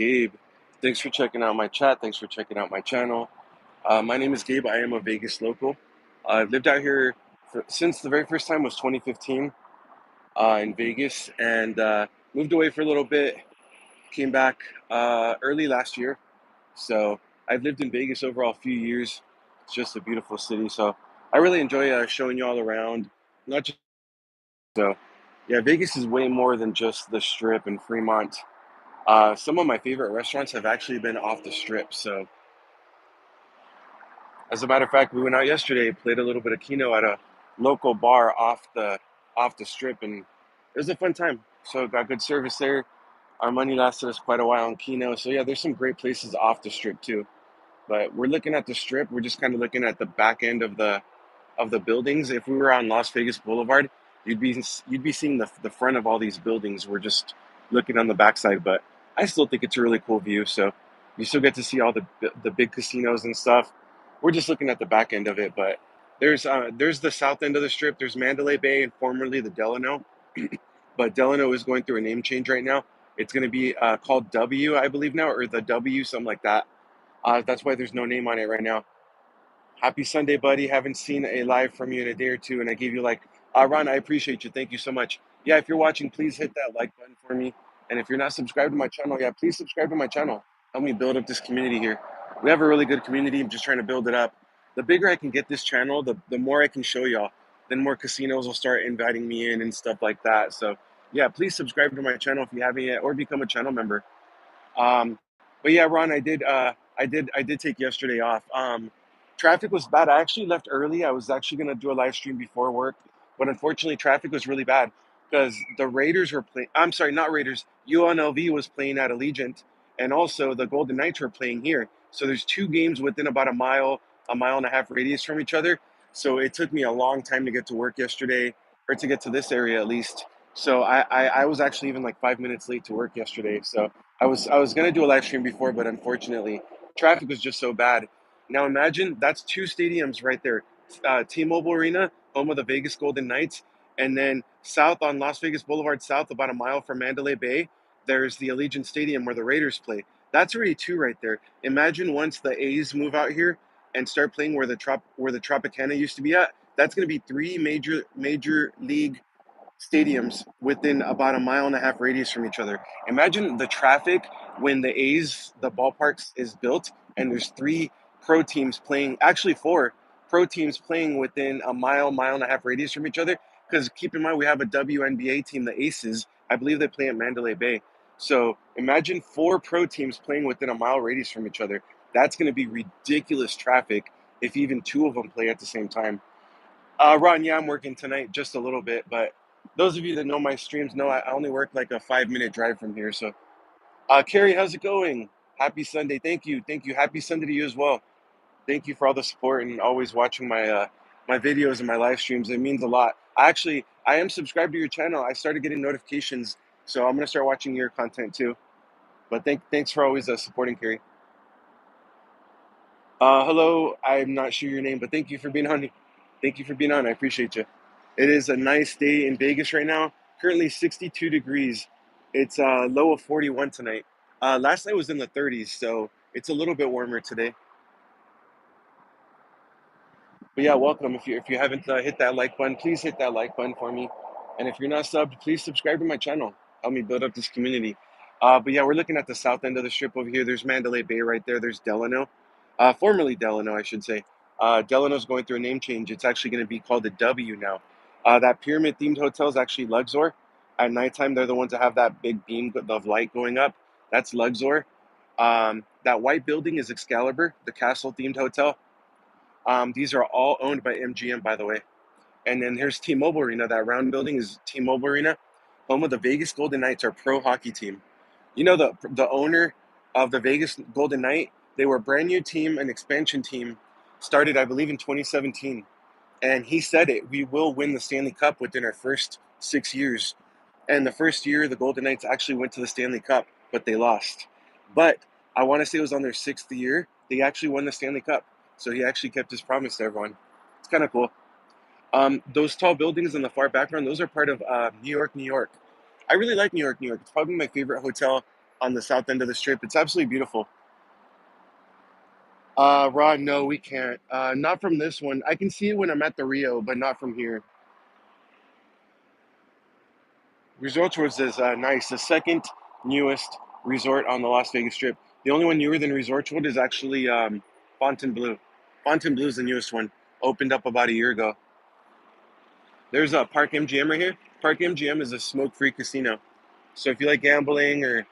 Gabe. Thanks for checking out my chat. Thanks for checking out my channel. My name is Gabe. I am a Vegas local. I've lived out here since the very first time was 2015 in Vegas and moved away for a little bit. Came back early last year. So I've lived in Vegas overall a few years. It's just a beautiful city. So I really enjoy showing you all around. Not just so, yeah, Vegas is way more than just the Strip and Fremont. Some of my favorite restaurants have actually been off the Strip. So as a matter of fact, we went out yesterday, played a little bit of Keno at a local bar off the strip, and it was a fun time. So got good service there. Our money lasted us quite a while on Keno. So yeah, there's some great places off the strip too. But we're looking at the strip. We're just kind of looking at the back end of the buildings. If we were on Las Vegas Boulevard, you'd be seeing the front of all these buildings. We're just looking on the backside, but I still think it's a really cool view. So you still get to see all the big casinos and stuff. We're just looking at the back end of it, but there's the south end of the strip. There's Mandalay Bay and formerly the Delano, but Delano is going through a name change right now. It's going to be called W, I believe now, or the W, something like that. That's why there's no name on it right now. Happy Sunday, buddy. Haven't seen a live from you in a day or two, and I gave you like, Ron, I appreciate you. Thank you so much. Yeah, if you're watching, please hit that like button for me. And if you're not subscribed to my channel, yeah, please subscribe to my channel. Help me build up this community here. We have a really good community. I'm just trying to build it up. The bigger I can get this channel, the more I can show y'all. Then more casinos will start inviting me in and stuff like that. So yeah, please subscribe to my channel if you haven't yet, or become a channel member. Um, but yeah, Ron, I did take yesterday off. Traffic was bad. I actually left early. I was actually gonna do a live stream before work, but unfortunately, traffic was really bad because the Raiders were playing. I'm sorry, not Raiders. UNLV was playing at Allegiant, and also the Golden Knights were playing here. So there's two games within about a mile and a half radius from each other. So it took me a long time to get to work yesterday, or to get to this area at least. So I was actually even like 5 minutes late to work yesterday. So I was gonna do a live stream before, but unfortunately, traffic was just so bad. Now imagine that's two stadiums right there: T-Mobile Arena, home of the Vegas Golden Knights, and then south on Las Vegas Boulevard, south about a mile from Mandalay Bay, there's the Allegiant Stadium where the Raiders play. That's already two right there. Imagine once the A's move out here and start playing where the Tropicana used to be at. That's going to be three major league stadiums within about a mile and a half radius from each other. Imagine the traffic when the ballparks is built and there's three pro teams playing, actually four pro teams playing within a mile and a half radius from each other. Because keep in mind, we have a WNBA team, the Aces. I believe they play at Mandalay Bay. So imagine four pro teams playing within a mile radius from each other. That's going to be ridiculous traffic if even two of them play at the same time. Ron, yeah, I'm working tonight just a little bit, but those of you that know my streams know I only work like a 5 minute drive from here. So, Carrie, how's it going? Happy Sunday. Thank you. Thank you. Happy Sunday to you as well. Thank you for all the support and always watching my videos and my live streams. It means a lot. I am subscribed to your channel. I started getting notifications, so I'm gonna start watching your content too. But thanks for always supporting, Carrie. Hello, I'm not sure your name, but thank you for being on. Thank you for being on. I appreciate you. It is a nice day in Vegas right now. Currently 62 degrees. It's a low of 41 tonight. Last night was in the 30s, so it's a little bit warmer today. But yeah, welcome. If you haven't hit that like button, please hit that like button for me. And if you're not subbed, please subscribe to my channel. Help me build up this community. But yeah, we're looking at the south end of the strip over here. There's Mandalay Bay right there. There's Delano, formerly Delano, I should say. Delano's going through a name change. It's actually going to be called the W now. That pyramid themed hotel is actually Luxor. At nighttime, they're the ones that have that big beam of light going up. That's Luxor. That white building is Excalibur, the castle themed hotel. These are all owned by MGM, by the way. And then here's T-Mobile Arena. That round building is T-Mobile Arena, home of the Vegas Golden Knights, our pro hockey team. You know the owner of the Vegas Golden Knight. They were a brand new team, an expansion team, started I believe in 2017, and he said it. We will win the Stanley Cup within our first 6 years. And the first year, the Golden Knights actually went to the Stanley Cup, but they lost. But I want to say it was on their sixth year they actually won the Stanley Cup. So he actually kept his promise to everyone. It's kind of cool. Those tall buildings in the far background, those are part of New York, New York. I really like New York, New York. It's probably my favorite hotel. on the south end of the strip. It's absolutely beautiful. Raw, no, we can't. Not from this one. I can see it when I'm at the Rio, but not from here. Resorts was nice. The second newest resort on the Las Vegas Strip. The only one newer than Resorts World is actually Fontainebleau. Fontainebleau is the newest one. Opened up about a year ago. There's a Park MGM right here. Park MGM is a smoke-free casino. So if you like gambling or,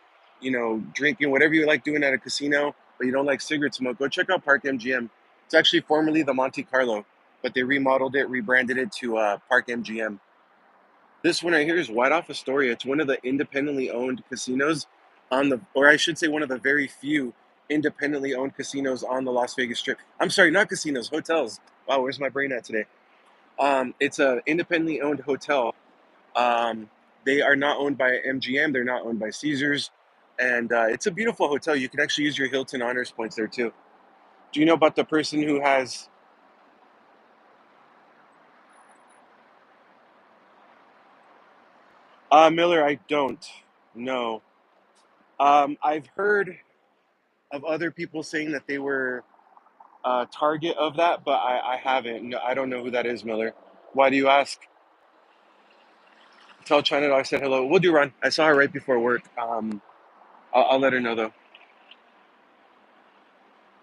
drinking, whatever you like doing at a casino, but you don't like cigarette smoke, go check out Park MGM. It's actually formerly the Monte Carlo, but they remodeled it, rebranded it to Park MGM. This one right here is White Off Astoria. It's one of the independently owned casinos or I should say, one of the very few independently owned casinos on the Las Vegas Strip. I'm sorry, not casinos, hotels. Wow, where's my brain at today? It's a independently owned hotel. Um, they are not owned by MGM. They're not owned by Caesars, and it's a beautiful hotel. You can actually use your Hilton Honors points there too. Do you know about the person who has Miller? I don't know. I've heard of other people saying that they were target of that, but I haven't. No, I don't know who that is, Miller. Why do you ask? Tell China I said hello. We'll do run. I saw her right before work. I'll let her know though.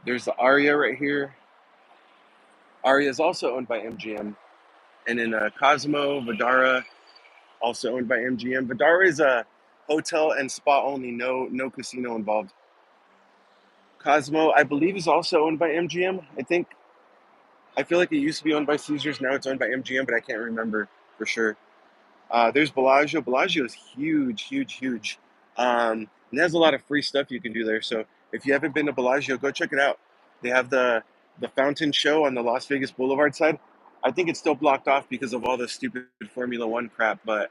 There's the Aria right here. Aria is also owned by MGM, and in Cosmo, Vidara, also owned by MGM. Vidara is a hotel and spa only, no casino involved. Cosmo, I believe, is also owned by MGM. I feel like it used to be owned by Caesars. Now it's owned by MGM, but I can't remember for sure. There's Bellagio. Bellagio is huge, huge, huge. And there's a lot of free stuff you can do there. So if you haven't been to Bellagio, go check it out. They have the fountain show on the Las Vegas Boulevard side. I think it's still blocked off because of all the stupid Formula One crap, but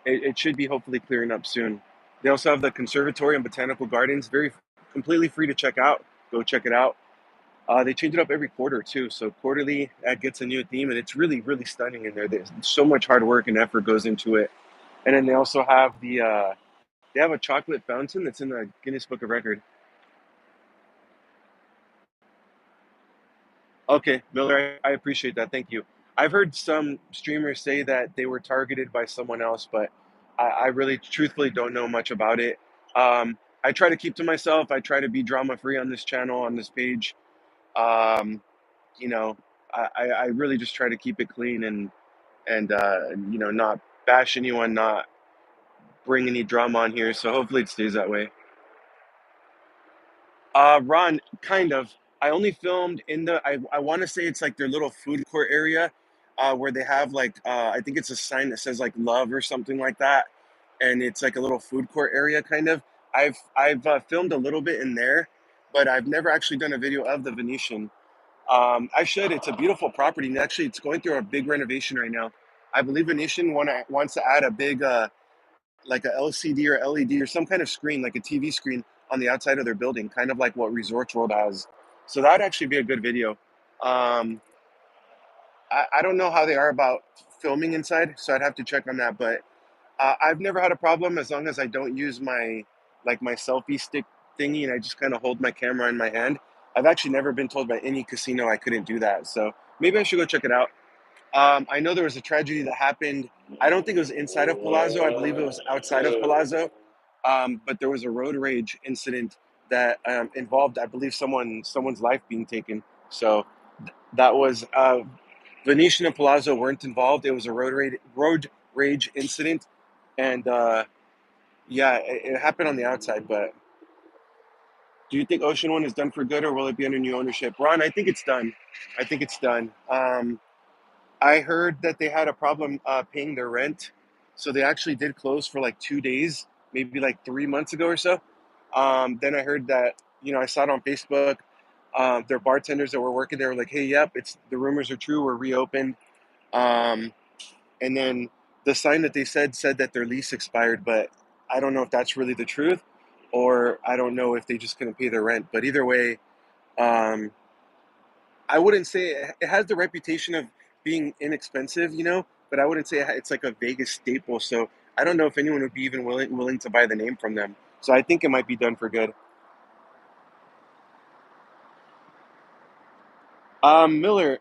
it should be hopefully clearing up soon. They also have the conservatory and botanical gardens, very completely free to check out. Go check it out. They change it up every quarter too, so quarterly that gets a new theme, and it's really, really stunning in there. There's so much hard work and effort goes into it. And then they also have they have a chocolate fountain that's in the Guinness Book of Record. Okay, Miller, I appreciate that. Thank you. I've heard some streamers say that they were targeted by someone else, but I really, truthfully, don't know much about it. I try to keep to myself. I try to be drama free on this channel, on this page. Um, you know, I really just try to keep it clean and not bash anyone, not bring any drama on here. So hopefully it stays that way. Ron, kind of. I only filmed in I want to say it's like their little food court area, where they have like I think it's a sign that says like love or something like that, and it's like a little food court area kind of. I've filmed a little bit in there, but I've never actually done a video of the Venetian. I should. It's a beautiful property, and actually, it's going through a big renovation right now. I believe Venetian wants to add a big like a LCD or LED or some kind of screen, like a TV screen on the outside of their building, kind of like what Resorts World has. So that'd actually be a good video. Um, I don't know how they are about filming inside, so I'd have to check on that. But I've never had a problem as long as I don't use my selfie stick thingy and I just kind of hold my camera in my hand. I've actually never been told by any casino I couldn't do that. So maybe I should go check it out. I know there was a tragedy that happened. I don't think it was inside of Palazzo. I believe it was outside of Palazzo. But there was a road rage incident that involved, I believe, someone's life being taken. So that was Venetian and Palazzo weren't involved. It was a road rage incident, and yeah, it happened on the outside. But do you think Ocean One is done for good, or will it be under new ownership? Ron, I think it's done. I think it's done. I heard that they had a problem paying their rent, so they actually did close for like 2 days, maybe like 3 months ago or so. Then I heard that I saw it on Facebook. Their bartenders that were working there were like, "Hey, yep, it's the rumors are true. We're reopened." Um, and then the sign that they said that their lease expired, but I don't know if that's really the truth, or I don't know if they just couldn't pay their rent. But either way, um, I wouldn't say it has the reputation of being inexpensive, but I wouldn't say it's like a Vegas staple. So I don't know if anyone would be even willing to buy the name from them. So I think it might be done for good. Miller,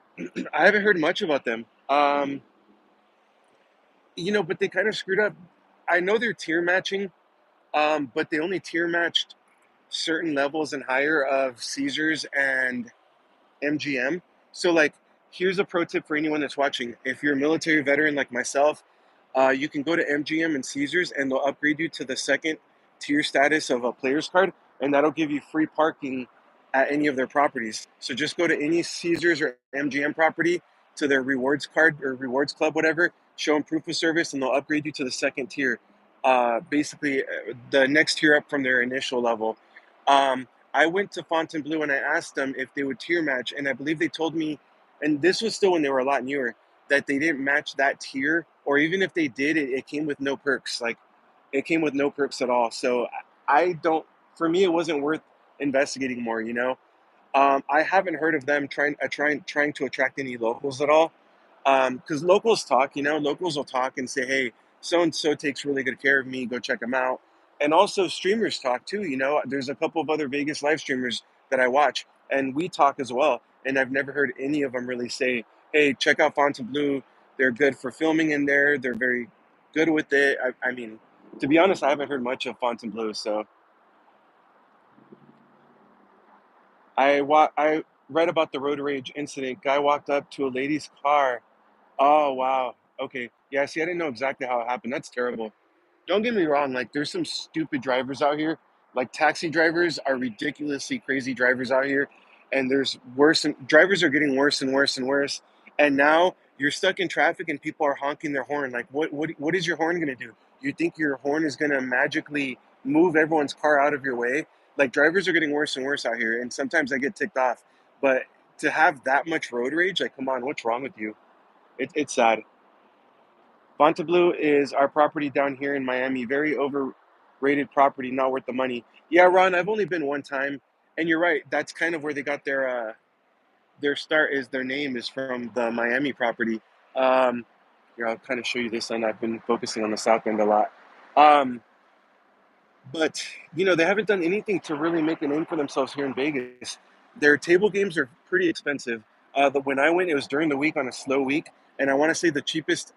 I haven't heard much about them. But they kind of screwed up. I know they're tier matching, but they only tier matched certain levels and higher of Caesars and MGM. So, like, here's a pro tip for anyone that's watching. If you're a military veteran like myself, you can go to MGM and Caesars, and they'll upgrade you to the second tier status of a player's card, and that'll give you free parking at any of their properties. So just go to any Caesars or MGM property to their rewards card or rewards club, whatever. Show them proof of service, and they'll upgrade you to the second tier. Basically, the next tier up from their initial level. I went to Fontainebleau and I asked them if they would tier match, and I believe they told me, and this was still when they were a lot newer, that they didn't match that tier, or even if they did, it came with no perks. Like, it came with no perks at all. So I don't. For me, it wasn't worth investigating more. I haven't heard of them trying to attract any locals at all. Because locals talk, locals will talk and say, "Hey, so and so takes really good care of me. Go check them out." And also streamers talk too. There's a couple of other Vegas live streamers that I watch, and we talk as well. And I've never heard any of them really say, "Hey, check out Fontainebleau. They're good for filming in there. They're very good with it." I mean, to be honest, I haven't heard much of Fontainebleau. So I read about the road rage incident. Guy walked up to a lady's car. Oh, wow. Okay. Yeah, see, I didn't know exactly how it happened. That's terrible. Don't get me wrong, like, there's some stupid drivers out here. Like, taxi drivers are ridiculously crazy drivers out here, and there's worse and drivers are getting worse and worse and worse. And now you're stuck in traffic and people are honking their horn. Like, what is your horn gonna do? You think your horn is gonna magically move everyone's car out of your way? Like, drivers are getting worse and worse out here, and sometimes I get ticked off. But to have that much road rage, like, come on, what's wrong with you? It's sad. Fontainebleau is our property down here in Miami. Very overrated property, not worth the money. Yeah, Ron, I've only been one time, and you're right. That's kind of where they got their start. Is their name is from the Miami property. Um, Here, I'll kind of show you this, and I've been focusing on the South End a lot. Um, but they haven't done anything to really make a name for themselves here in Vegas. Their table games are pretty expensive. When I went, it was during the week on a slow week, and I want to say the cheapest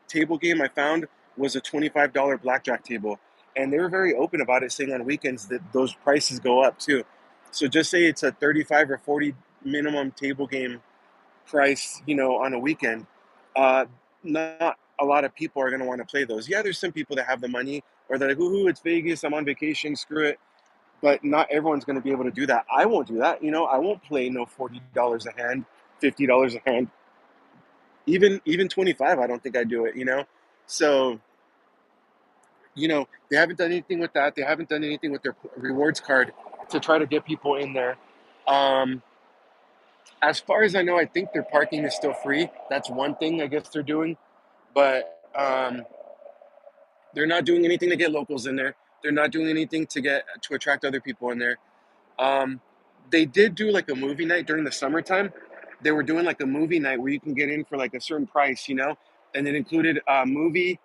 table game I found was a $25 blackjack table. And they were very open about it, saying on weekends that those prices go up too. So just say it's a 35 or 40 minimum table game price, on a weekend. Uh, Not a lot of people are going to want to play those. Yeah, there's some people that have the money or they're like, "Ooh, it's Vegas. I'm on vacation. Screw it." But not everyone's going to be able to do that. I won't do that. I won't play no $40 a hand, $50 a hand, even 25. I don't think I'd do it. So they haven't done anything with that. They haven't done anything with their rewards card to try to get people in there. Um, as far as I know, I think their parking is still free. That's one thing I guess they're doing, but they're not doing anything to get locals in there. They're not doing anything to attract other people in there. Um, they did do like a movie night during the summertime. They were doing like a movie night where you can get in for like a certain price, and it included a movie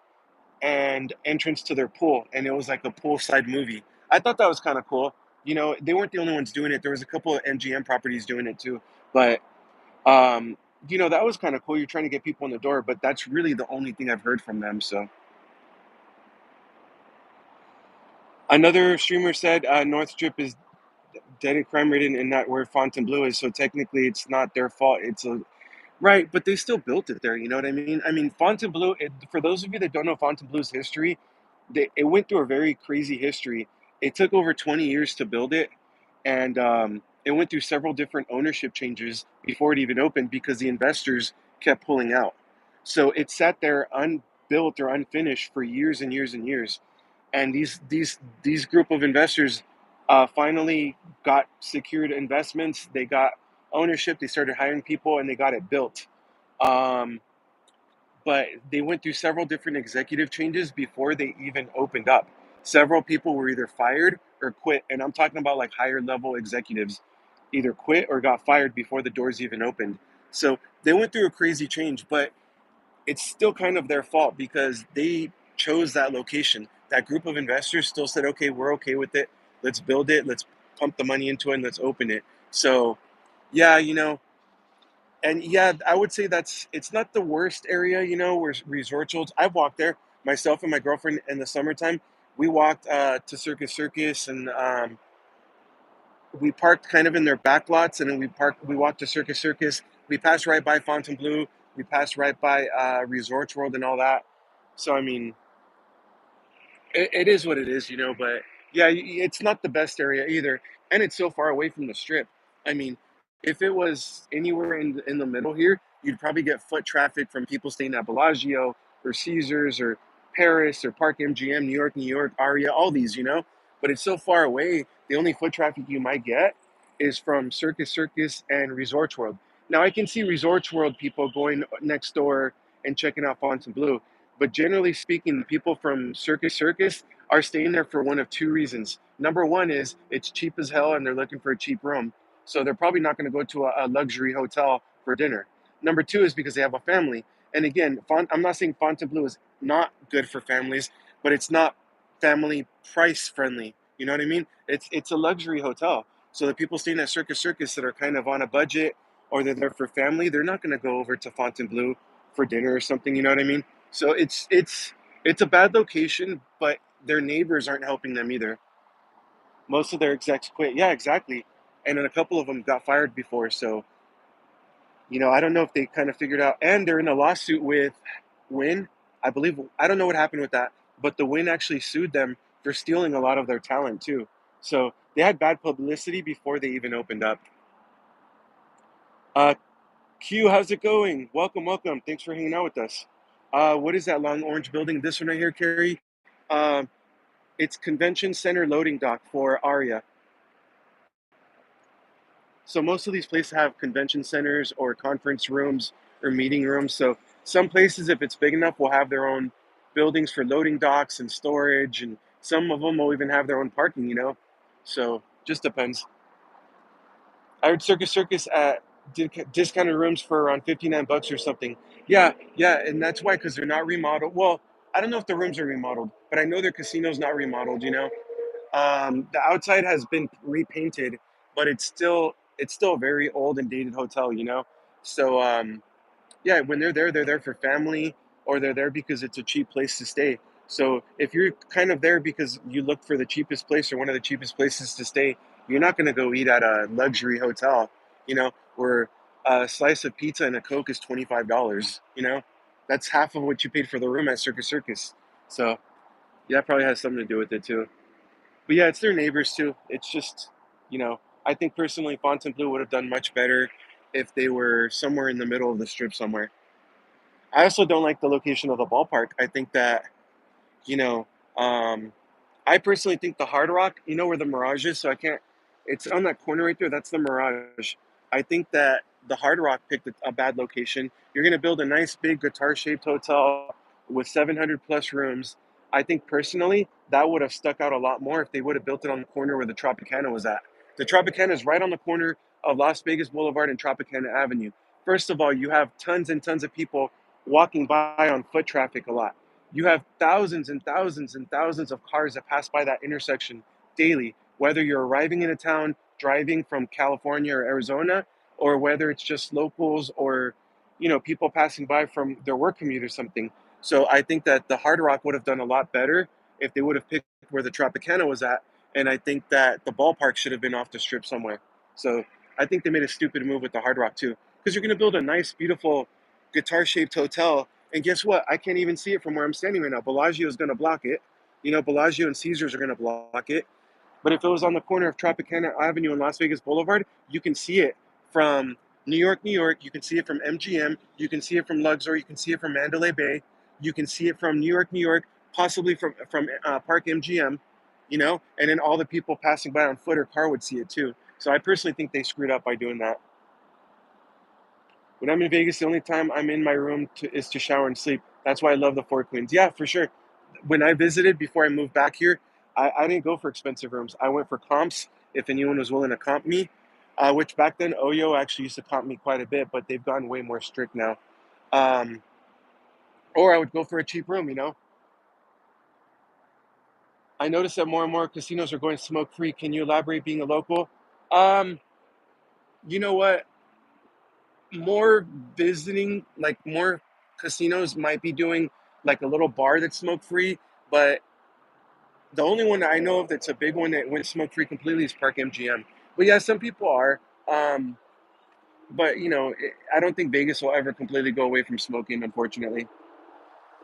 and entrance to their pool, and it was like a poolside movie. I thought that was kind of cool. They weren't the only ones doing it. There was a couple of MGM properties doing it too, but um, that was kind of cool. You're trying to get people in the door, but that's really the only thing I've heard from them. So another streamer said North Strip is dead and crime ridden, and not where Fontainebleau is. So technically, it's not their fault. It's a Right, but they still built it there. You know what I mean? I mean, Fontainebleau. For those of you that don't know Fontainebleau's history, it went through a very crazy history. It took over 20 years to build it, and it went through several different ownership changes before it even opened because the investors kept pulling out. So it sat there unbuilt or unfinished for years and years and years. And these group of investors finally got secured investments. They got ownership. They started hiring people, and they got it built. Um, but they went through several different executive changes before they even opened up. Several people were either fired or quit, and I'm talking about like higher level executives either quit or got fired before the doors even opened. So they went through a crazy change, but it's still kind of their fault because chose that location. That group of investors still said, okay, we're okay with it. Let's build it. Let's pump the money into it and let's open it. So, yeah, and yeah, I would say it's not the worst area, where Resort World. I've walked there myself and my girlfriend in the summertime. We walked to Circus Circus, and we parked kind of in their back lots, and then we walked to Circus Circus. We passed right by Fontainebleau. We passed right by Resort World and all that. So I mean, it is what it is, but yeah, it's not the best area either, and it's so far away from the strip. I mean, if it was anywhere in the middle here, you'd probably get foot traffic from people staying at Bellagio or Caesars or Paris or Park MGM, New York, Aria, all these, but it's so far away. The only foot traffic you might get is from Circus Circus and Resorts World. Now I can see Resorts World people going next door and checking out Fontainebleau, but generally speaking, the people from Circus Circus are staying there for one of two reasons. Number one is it's cheap as hell and they're looking for a cheap room. So they're probably not going to go to a luxury hotel for dinner. Number two is because they have a family. And again, I'm not saying Fontainebleau is not good for families, but it's not family price friendly. You know what I mean? It's a luxury hotel. So the people staying at Circus Circus that are kind of on a budget or they're there for family, they're not going to go over to Fontainebleau for dinner or something. You know what I mean? So it's a bad location, but their neighbors aren't helping them either. Most of their execs quit. Yeah, exactly. And then a couple of them got fired before. So, I don't know if they kind of figured out. And they're in a lawsuit with Win. I believe, I don't know what happened with that, but the Win actually sued them for stealing a lot of their talent too. So they had bad publicity before they even opened up. Uh, Q, how's it going? Welcome, welcome. Thanks for hanging out with us. What is that long orange building? This one right here, Carrie? Um, it's Convention Center loading dock for Aria. So most of these places have convention centers or conference rooms or meeting rooms. So some places, if it's big enough, will have their own buildings for loading docks and storage, and some of them will even have their own parking. So just depends. I heard Circus Circus did discounted rooms for around $59 or something. Yeah, yeah, and that's why, because they're not remodeled. Well, I don't know if the rooms are remodeled, but I know their casino's not remodeled. The outside has been repainted, but it's still a very old and dated hotel. So yeah, when they're there for family or they're there because it's a cheap place to stay. So if you're kind of there because you look for the cheapest place or one of the cheapest places to stay, you're not going to go eat at a luxury hotel, where a slice of pizza and a Coke is $25. That's half of what you paid for the room at Circus Circus. So yeah, that probably has something to do with it too. But yeah, it's their neighbors too. It's just, I think personally Fontainebleau would have done much better if they were somewhere in the middle of the strip somewhere. I also don't like the location of the ballpark. I think that, you know, um, I personally think the Hard Rock, where the Mirage is, so I can't, it's on that corner right there. That's the Mirage. I think that the Hard Rock picked a bad location. You're going to build a nice big guitar shaped hotel with 700 plus rooms. I think personally that would have stuck out a lot more if they would have built it on the corner where the Tropicana was at. The Tropicana is right on the corner of Las Vegas Boulevard and Tropicana Avenue. First of all, you have tons and tons of people walking by on foot traffic a lot. You have thousands and thousands and thousands of cars that pass by that intersection daily, whether you're arriving in a town, driving from California or Arizona, or whether it's just locals or people passing by from their work commute or something. So I think that the Hard Rock would have done a lot better if they would have picked where the Tropicana was at, and I think that the ballpark should have been off the strip somewhere. So I think they made a stupid move with the Hard Rock too, because you're going to build a nice, beautiful, guitar-shaped hotel, and guess what? I can't even see it from where I'm standing right now. Bellagio is going to block it. Bellagio and Caesars are going to block it. But if it was on the corner of Tropicana Avenue and Las Vegas Boulevard, you can see it from New York, New York. You can see it from MGM. You can see it from Luxor. You can see it from Mandalay Bay. You can see it from New York, New York, possibly from Park MGM. And then all the people passing by on foot or car would see it too. So I personally think they screwed up by doing that. When I'm in Vegas, the only time I'm in my room is to shower and sleep. That's why I love the Four Queens. Yeah, for sure. When I visited before I moved back here, I didn't go for expensive rooms. I went for comps if anyone was willing to comp me, which back then Oyo actually used to comp me quite a bit, but they've gotten way more strict now. Um, or I would go for a cheap room. I noticed that more and more casinos are going smoke free. Can you elaborate being a local? Um, you know what? More visiting, like more casinos might be doing like a little bar that's smoke free, but the only one that I know of that's a big one that went smoke free completely is Park MGM. But yeah, some people are. Um, but I don't think Vegas will ever completely go away from smoking. Unfortunately,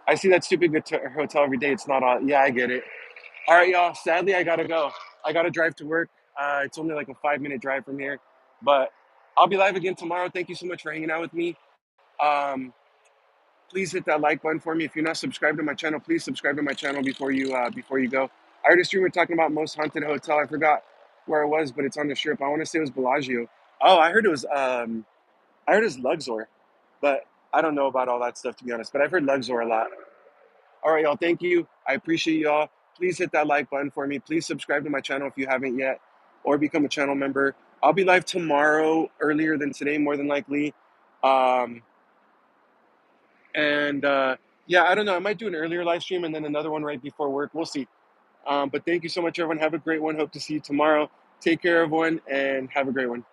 I see that stupid hotel every day. It's not on. Yeah, I get it. All right, y'all. Sadly, I gotta go. I gotta drive to work. It's only like a 5 minute drive from here, but I'll be live again tomorrow. Thank you so much for hanging out with me. Um, please hit that like button for me. If you're not subscribed to my channel, please subscribe to my channel before you go. I heard a streamer talking about most haunted hotel. I forgot where it was, but it's on the strip. I want to say it was Bellagio. Oh, I heard it was Luxor, but I don't know about all that stuff to be honest. But I've heard Luxor a lot. All right, y'all. Thank you. I appreciate y'all. Please hit that like button for me. Please subscribe to my channel if you haven't yet, or become a channel member. I'll be live tomorrow, earlier than today, more than likely. Um, and yeah, I don't know. I might do an earlier live stream and then another one right before work. We'll see. But thank you so much, everyone. Have a great one. Hope to see you tomorrow. Take care, everyone, and have a great one.